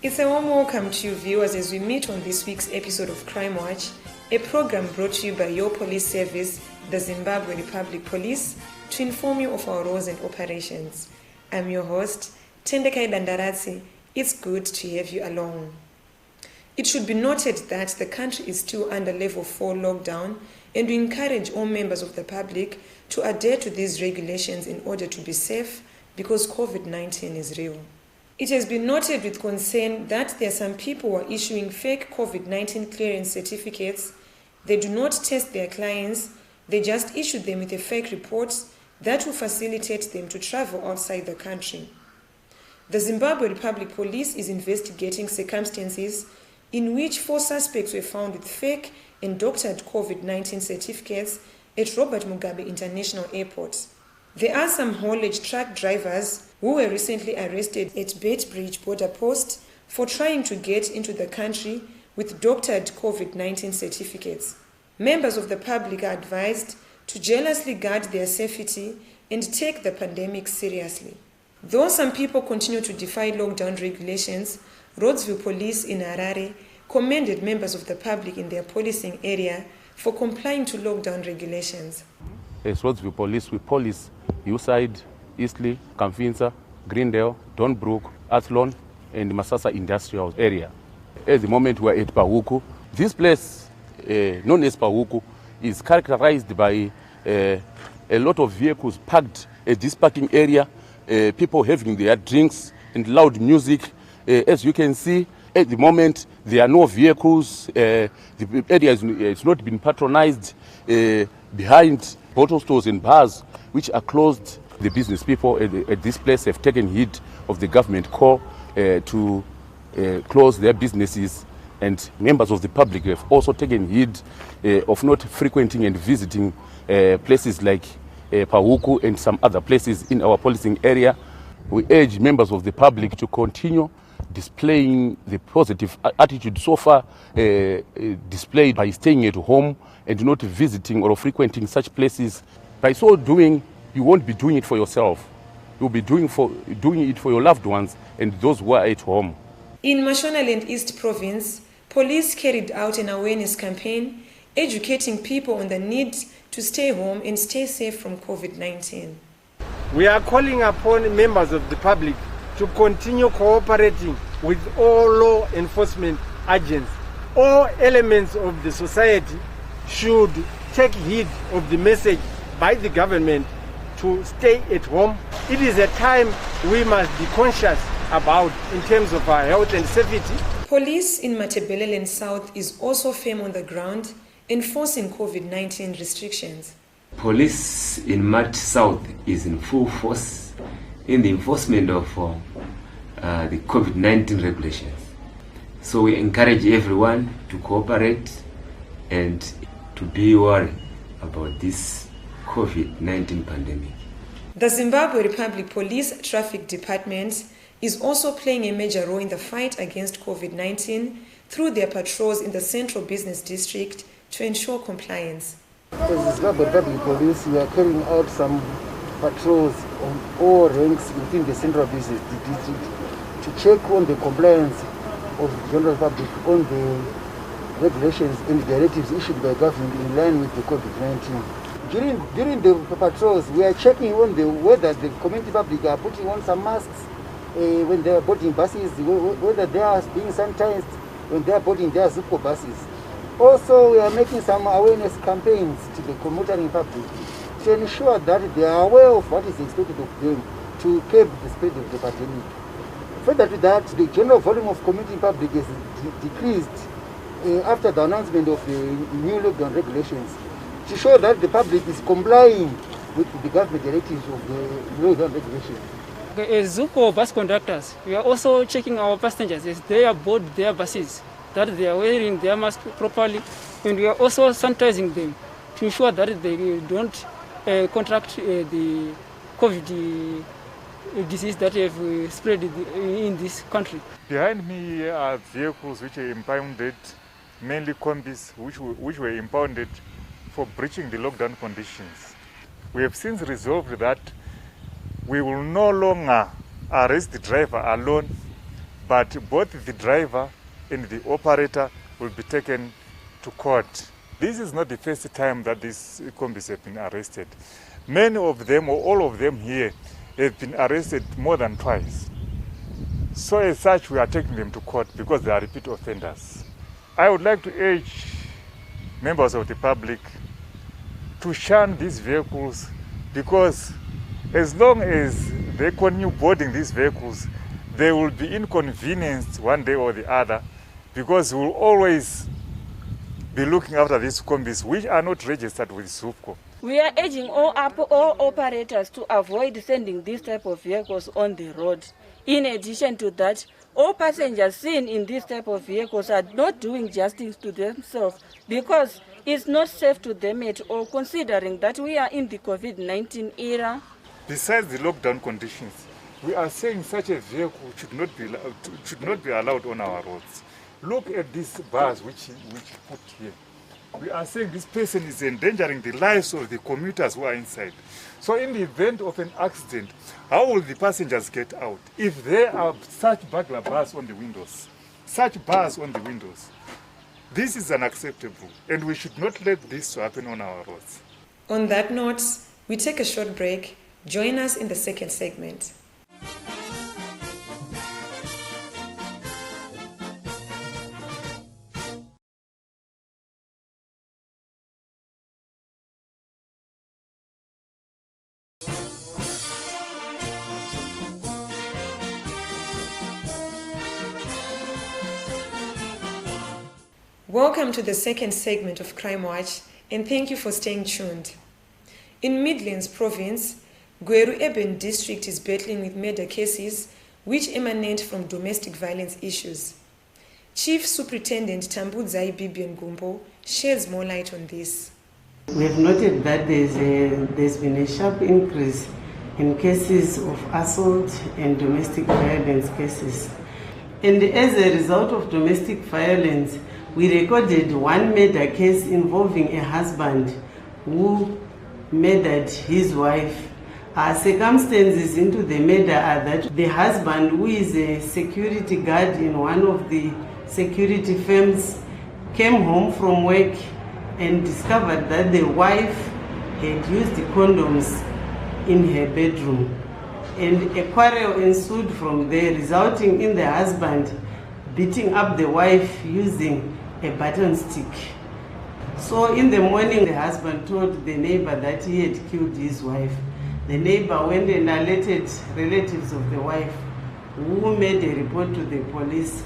It's a warm welcome to you viewers as we meet on this week's episode of Crime Watch, a program brought to you by your police service, the Zimbabwe Republic Police, to inform you of our roles and operations. I'm your host, Tendekai Dandaratsi. It's good to have you along. It should be noted that the country is still under level 4 lockdown, and we encourage all members of the public to adhere to these regulations in order to be safe because COVID-19 is real. It has been noted with concern that there are some people who are issuing fake COVID-19 clearance certificates. They do not test their clients, they just issue them with a fake report that will facilitate them to travel outside the country. The Zimbabwe Republic Police is investigating circumstances in which 4 suspects were found with fake and doctored COVID-19 certificates at Robert Mugabe International Airport. There are some haulage truck drivers who were recently arrested at Beitbridge border post for trying to get into the country with doctored COVID-19 certificates. Members of the public are advised to jealously guard their safety and take the pandemic seriously. Though some people continue to defy lockdown regulations, Rhodesville Police in Harare commended members of the public in their policing area for complying to lockdown regulations. As Rhodesville Police, we police Hillside, Eastleigh, Kamfinza, Greendale, Donbrook, Athlone, and Masasa Industrial Area. At the moment, we are at Pahuku. This place, known as Pahuku, is characterized by a lot of vehicles parked at this parking area, people having their drinks and loud music. As you can see, at the moment, there are no vehicles. The area has not been patronized. Behind bottle stores and bars, which are closed, the business people at this place have taken heed of the government call to close their businesses, and members of the public have also taken heed of not frequenting and visiting places like Pahuku and some other places in our policing area. We urge members of the public to continue displaying the positive attitude so far displayed by staying at home and not visiting or frequenting such places. By so doing, you won't be doing it for yourself. You'll be doing it for your loved ones and those who are at home. In Mashonaland East Province, police carried out an awareness campaign educating people on the need to stay home and stay safe from COVID-19. We are calling upon members of the public to continue cooperating with all law enforcement agents. All elements of the society should take heed of the message by the government to stay at home. It is a time we must be conscious about in terms of our health and safety. Police in Matebeleland South is also firm on the ground, enforcing COVID-19 restrictions. Police in Mat South is in full force in the enforcement of the COVID-19 regulations. So we encourage everyone to cooperate and to be worried about this COVID-19 pandemic. The Zimbabwe Republic Police Traffic Department is also playing a major role in the fight against COVID-19 through their patrols in the Central Business District to ensure compliance. As the Zimbabwe Republic Police, we are carrying out some patrols on all ranks within the Central Business District to check on the compliance of the general public on the regulations and directives issued by government in line with the COVID-19. During the patrols, we are checking on whether the community public are putting on some masks when they are boarding buses, whether they are being sanitized when they are boarding their Zupo buses. Also, we are making some awareness campaigns to the motoring public to ensure that they are aware of what is expected of them to curb the spread of the pandemic. Further to that, the general volume of community public has decreased after the announcement of the new lockdown regulations to show that the public is complying with the government directives of the lockdown regulations. As Zupo bus conductors, we are also checking our passengers as they are board their buses, that they are wearing their mask properly, and we are also sanitizing them to ensure that they don't contract the COVID disease that have spread in this country. Behind me are vehicles which are impounded, mainly combis, which were impounded for breaching the lockdown conditions. We have since resolved that we will no longer arrest the driver alone, but both the driver and the operator will be taken to court. This is not the first time that these combis have been arrested. Many of them, or all of them here, have been arrested more than twice. So as such, we are taking them to court because they are repeat offenders. I would like to urge members of the public to shun these vehicles, because as long as they continue boarding these vehicles, they will be inconvenienced one day or the other, because we will always be looking after these combis which are not registered with ZUPCO. We are urging all operators to avoid sending these type of vehicles on the road. In addition to that, all passengers seen in this type of vehicles are not doing justice to themselves, because it's not safe to them at all, considering that we are in the COVID-19 era. Besides the lockdown conditions, we are saying such a vehicle should not be allowed on our roads. Look at these bars which put here. We are saying this person is endangering the lives of the commuters who are inside. So in the event of an accident, how will the passengers get out if there are such burglar bars on the windows? Such bars on the windows. This is unacceptable, and we should not let this happen on our roads. On that note, we take a short break. Join us in the second segment. Welcome to the second segment of Crime Watch, and thank you for staying tuned. In Midlands Province, Gweru Urban District is battling with murder cases which emanate from domestic violence issues. Chief Superintendent Tambudzai Bibian Gumbo sheds more light on this. We have noted that there's been a sharp increase in cases of assault and domestic violence cases. And as a result of domestic violence, we recorded one murder case involving a husband who murdered his wife. Circumstances into the murder are that the husband, who is a security guard in one of the security firms, came home from work and discovered that the wife had used the condoms in her bedroom. And a quarrel ensued from there, resulting in the husband beating up the wife using a baton stick. So in the morning, the husband told the neighbor that he had killed his wife. The neighbor went and alerted relatives of the wife, who made a report to the police.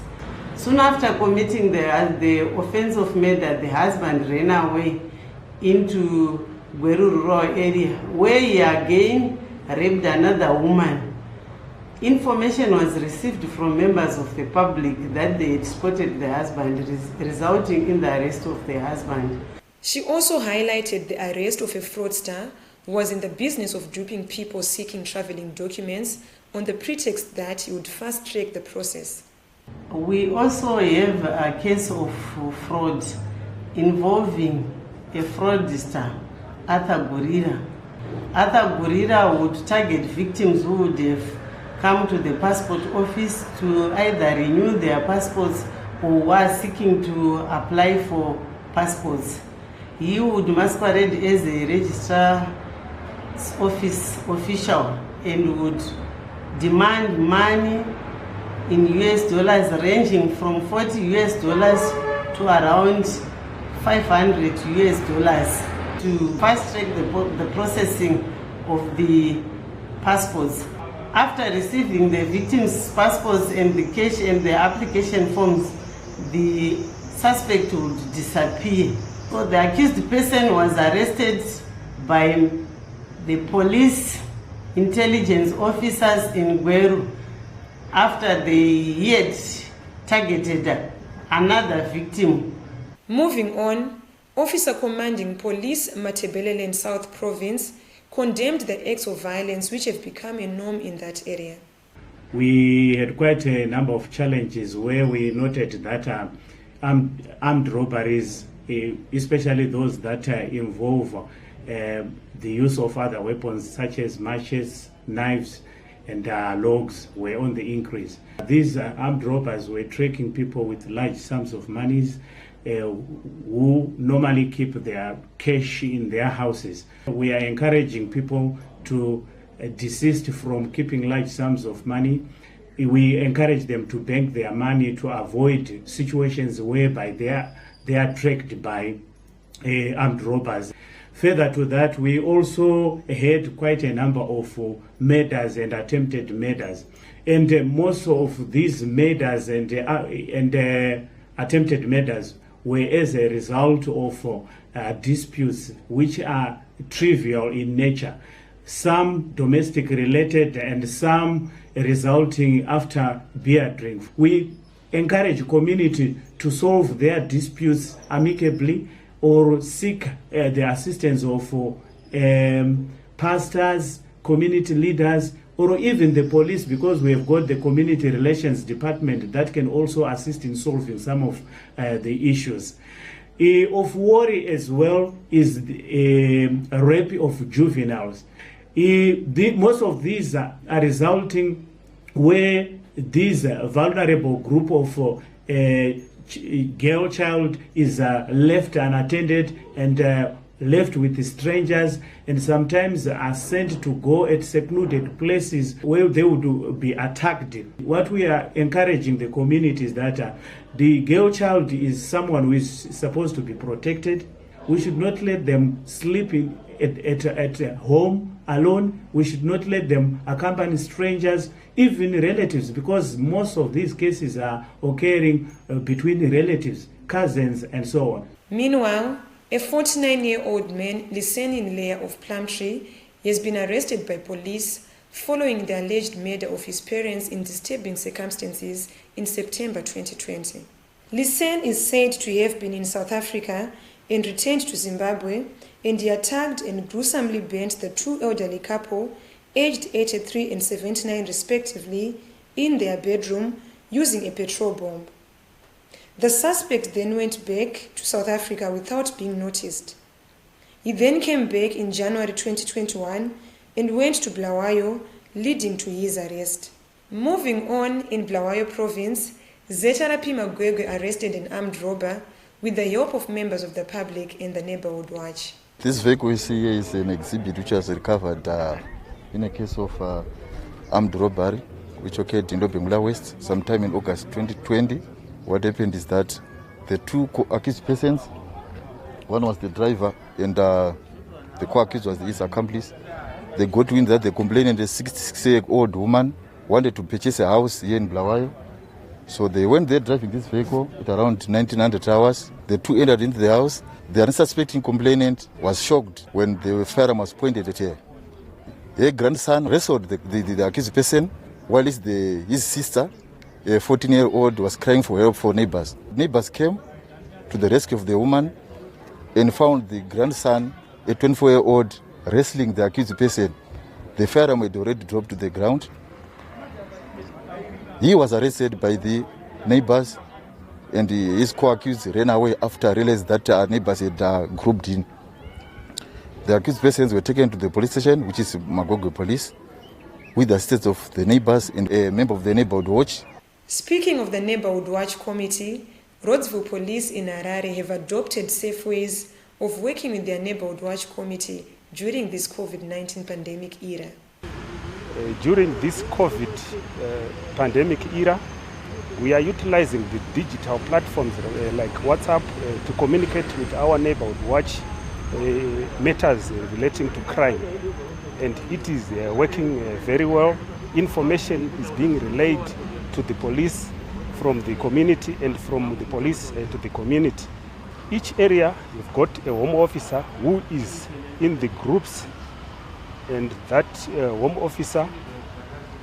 Soon after committing the offense of murder, the husband ran away into Gweru rural area, where he again raped another woman. Information was received from members of the public that they had spotted the husband, resulting in the arrest of the husband. She also highlighted the arrest of a fraudster who was in the business of duping people seeking traveling documents on the pretext that he would fast-track the process. We also have a case of fraud involving a fraudster, Arthur Gurira. Arthur Gurira would target victims who would have come to the passport office to either renew their passports or were seeking to apply for passports. He would masquerade as a registrar's office official and would demand money in US dollars ranging from $40 US to around $500 US to fast-track the processing of the passports. After receiving the victims' passports and the cash and the application forms, the suspect would disappear. So the accused person was arrested by the police intelligence officers in Gweru after he had targeted another victim. Moving on, Officer Commanding Police Matebeleland South Province condemned the acts of violence which have become a norm in that area. We had quite a number of challenges where we noted that armed robberies, especially those that involve the use of other weapons such as machetes, knives, and logs were on the increase. These armed robbers were tracking people with large sums of monies who normally keep their cash in their houses. We are encouraging people to desist from keeping large sums of money. We encourage them to bank their money to avoid situations whereby they are tracked by armed robbers. Further to that, we also had quite a number of murders and attempted murders. And most of these murders and attempted murders were as a result of disputes which are trivial in nature. Some domestic related and some resulting after beer drink. We encourage community to solve their disputes amicably or seek the assistance of pastors, community leaders, or even the police, because we have got the community relations department that can also assist in solving some of the issues. Of worry as well is the rape of juveniles. Most of these are resulting where this vulnerable group of girl child is left unattended and left with strangers, and sometimes are sent to go at secluded places where they would be attacked. What we are encouraging the community is that the girl child is someone who is supposed to be protected. We should not let them sleep at home alone. We should not let them accompany strangers, even relatives, because most of these cases are occurring between relatives, cousins, and so on. Meanwhile, a 49-year-old man, Lisenin Leah of Plumtree, has been arrested by police following the alleged murder of his parents in disturbing circumstances in September 2020. Lisen is said to have been in South Africa and returned to Zimbabwe, and he attacked and gruesomely burnt the two elderly couple, aged 83 and 79 respectively, in their bedroom using a petrol bomb. The suspect then went back to South Africa without being noticed. He then came back in January 2021 and went to Bulawayo, leading to his arrest. Moving on, in Bulawayo province, ZRP Magwegwe arrested an armed robber with the help of members of the public and the neighborhood watch. This vehicle we see here is an exhibit which was recovered in a case of armed robbery which occurred in Lobengula West sometime in August 2020. What happened is that the two accused persons, one was the driver and the co-accused was his accomplice. They got wind that the complainant, a 66-year-old woman, wanted to purchase a house here in Bulawayo. So they went there driving this vehicle at around 1900 hours. The two entered into the house. The unsuspecting complainant was shocked when the firearm was pointed at her. Her grandson wrestled the accused person, while his sister, a 14-year-old, was crying for help for neighbors. Neighbors came to the rescue of the woman and found the grandson, a 24-year-old, wrestling the accused person. The firearm had already dropped to the ground. He was arrested by the neighbors, and his co-accused ran away after realizing that our neighbors had grouped in. The accused persons were taken to the police station, which is Magogwe Police, with the assistance of the neighbors and a member of the neighborhood watch. Speaking of the neighborhood watch committee, Rhodsville Police in Harare have adopted safe ways of working with their neighborhood watch committee during this COVID-19 pandemic era. During this COVID pandemic era, we are utilizing the digital platforms like WhatsApp to communicate with our neighborhood watch matters relating to crime. And it is working very well. Information is being relayed to the police from the community and from the police to the community. Each area, you've got a home officer who is in the groups, and that home officer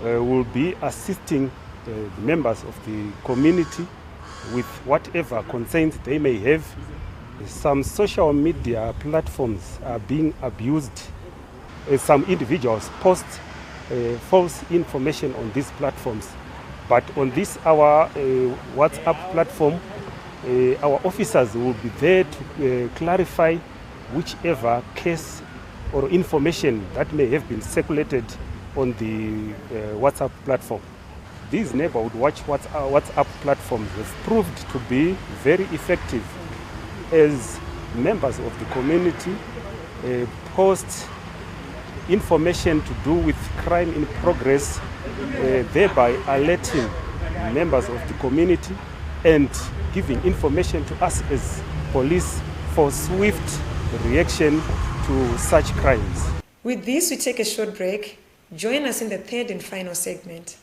will be assisting the members of the community with whatever concerns they may have. Some social media platforms are being abused. Some individuals post false information on these platforms. But on this, our WhatsApp platform, our officers will be there to clarify whichever case or information that may have been circulated on the WhatsApp platform. These neighborhood watch WhatsApp platforms have proved to be very effective as members of the community post information to do with crime in progress, thereby alerting members of the community and giving information to us as police for swift reaction to such crimes. With this, we take a short break. Join us in the third and final segment.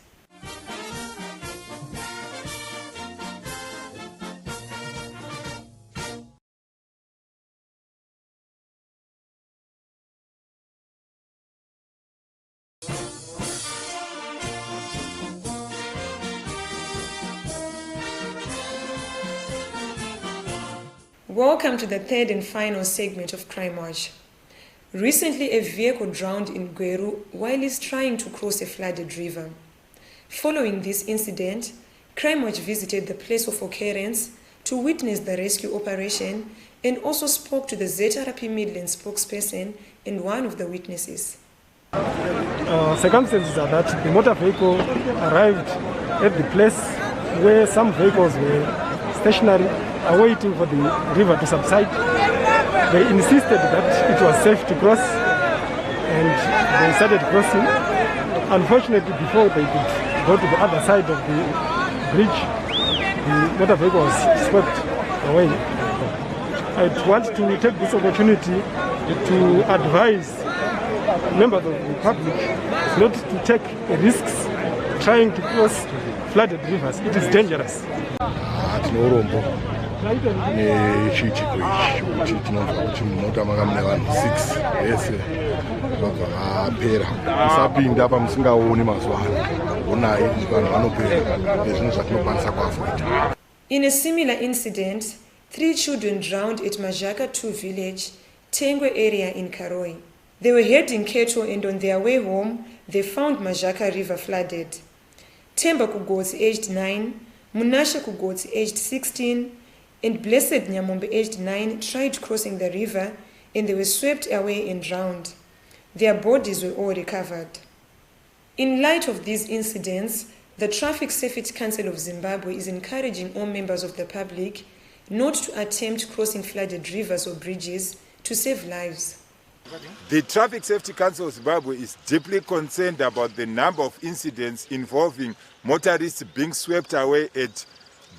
Welcome to the third and final segment of Crime Watch. Recently, a vehicle drowned in Gweru while it's trying to cross a flooded river. Following this incident, Crime Watch visited the place of occurrence to witness the rescue operation and also spoke to the ZRP Midland spokesperson and one of the witnesses. Circumstances are that the motor vehicle arrived at the place where some vehicles were stationary, awaiting for the river to subside. They insisted that it was safe to cross and they started crossing. Unfortunately, before they could go to the other side of the bridge, the motor vehicle was swept away. I want to take this opportunity to advise members of the public not to take risks trying to cross flooded rivers. It is dangerous. Nechiitiko ichi kuti tinonzwa kuti mumota makamune vanhu 6 vese vabva vapera. Musapinda apa musingaoni mazuva ano. Onai vanhu vanopera. Nezvinhu zvatinokwanisa kuavoida. In a similar incident, 3 children drowned at Majaka 2 village, Tengwe area in Karoi. They were herding cattle and on their way home, they found Majaka river flooded. Temba Kugotsi aged 9, Munashe Kugotsi aged 16, and Blessed Nyamombe aged 9 tried crossing the river and they were swept away and drowned. Their bodies were all recovered. In light of these incidents, the Traffic Safety Council of Zimbabwe is encouraging all members of the public not to attempt crossing flooded rivers or bridges to save lives. The Traffic Safety Council of Zimbabwe is deeply concerned about the number of incidents involving motorists being swept away at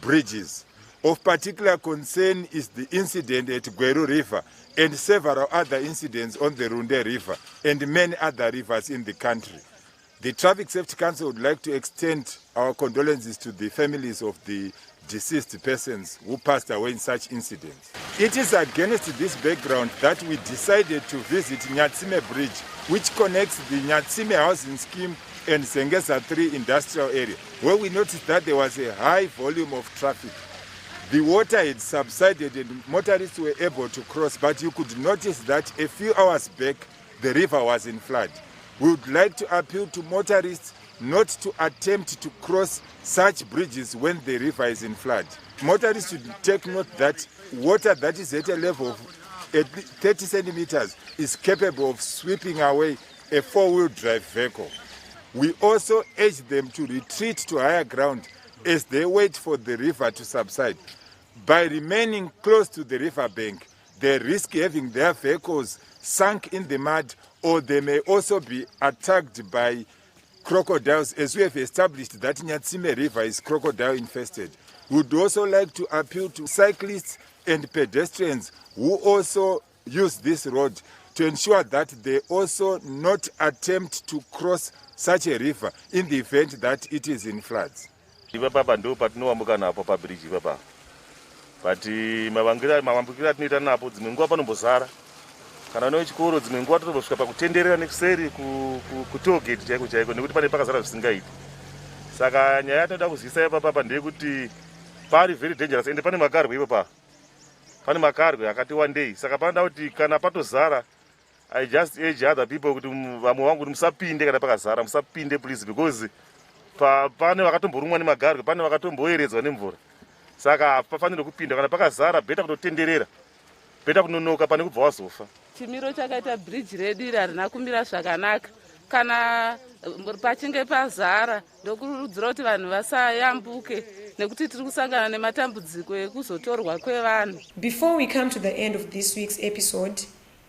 bridges. Of particular concern is the incident at Gweru River and several other incidents on the Runde River and many other rivers in the country. The Traffic Safety Council would like to extend our condolences to the families of the deceased persons who passed away in such incidents. It is against this background that we decided to visit Nyatsime Bridge, which connects the Nyatsime housing scheme and Zengeza 3 industrial area, where we noticed that there was a high volume of traffic. The water had subsided and motorists were able to cross, but you could notice that a few hours back, the river was in flood. We would like to appeal to motorists not to attempt to cross such bridges when the river is in flood. Motorists should take note that water that is at a level of at 30 centimeters is capable of sweeping away a four-wheel drive vehicle. We also urge them to retreat to higher ground as they wait for the river to subside. By remaining close to the river bank, they risk having their vehicles sunk in the mud, or they may also be attacked by crocodiles, as we have established that Nyatsime River is crocodile infested. We would also like to appeal to cyclists and pedestrians who also use this road to ensure that they also not attempt to cross such a river in the event that it is in floods. But mavambukira atinoita napo dzimwe nguva panombozara kana nechikoro dzimwe nguva totosvika pakutenderera nekuseri kutogeti chaiko chaiko nekuti pane pakazara zvisingaiti. Saka nyaya yatinoda kuzivisa ipapa ndeyekuti pari very dangerous ende pane makarwe ipapa. Pane makarwe akati wandei. Saka panoda kuti kana patozara, I just urge other people kuti vamwe vangu kuti musapinde kana pakazara, musapinde please, because pane vakatomborumwa nemagarwe, pane vakatomboeredzwa nemvura. Saka pafanira kupinda kana pakazara, beta kutotenderera, beta kunonoka pane kubva wazofa. Chimiro chakaita bridge redu iri harina kumira zvakanaka. kana pachinge pazara ndokurudzira kuti vanhu vasayambuke nekuti tiri kusangana nematambudziko ekuzotorwa kwevanhu. Before we come to the end of this week's episode,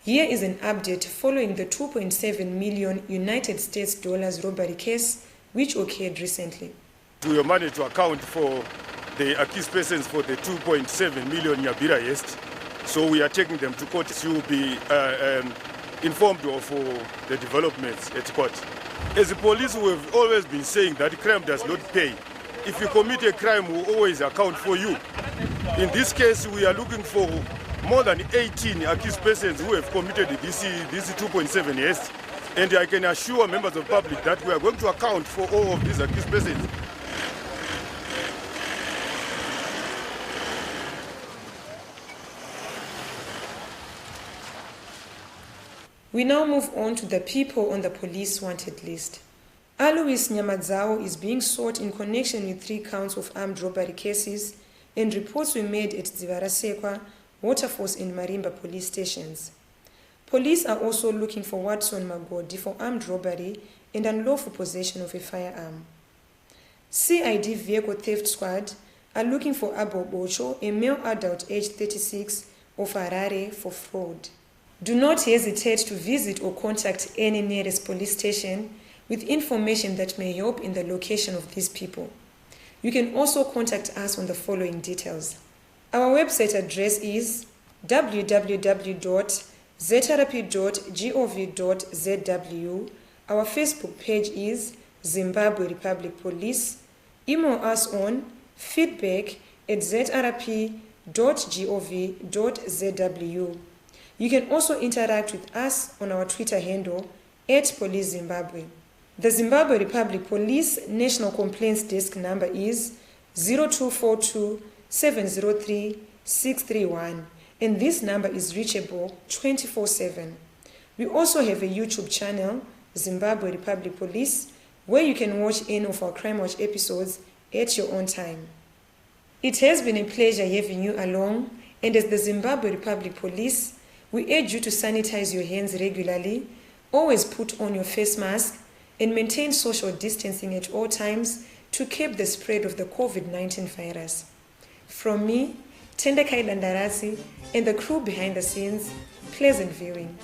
here is an update following the 2.7 million United States dollars robbery case which occurred recently. We have managed to account for the accused persons for the 2.7 million Nyabira arrest. So we are taking them to court. You will be informed of the developments at court. As the police, we have always been saying that crime does not pay. If you commit a crime, we always account for you. In this case, we are looking for more than 18 accused persons who have committed this 2.7 arrest. And I can assure members of the public that we are going to account for all of these accused persons. We now move on to the people on the police wanted list. Alois Nyamadzao is being sought in connection with 3 counts of armed robbery cases, and reports were made at Dzivarasekwa, Waterforce and Marimba police stations. Police are also looking for Watson Magodi for armed robbery and unlawful possession of a firearm. CID Vehicle Theft Squad are looking for Abo Bocho, a male adult aged 36 of Harare, for fraud. Do not hesitate to visit or contact any nearest police station with information that may help in the location of these people. You can also contact us on the following details. Our website address is www.zrp.gov.zw. Our Facebook page is Zimbabwe Republic Police. Email us on feedback@zrp.gov.zw. You can also interact with us on our Twitter handle @PoliceZimbabwe. The Zimbabwe Republic Police National Complaints Desk number is 0242 703 631, and this number is reachable 24/7. We also have a YouTube channel, Zimbabwe Republic Police, where you can watch any of our Crime Watch episodes at your own time. It has been a pleasure having you along, and as the Zimbabwe Republic Police, we urge you to sanitize your hands regularly, always put on your face mask, and maintain social distancing at all times to keep the spread of the COVID-19 virus. From me, Tendekai Dandarasi, and the crew behind the scenes, pleasant viewing.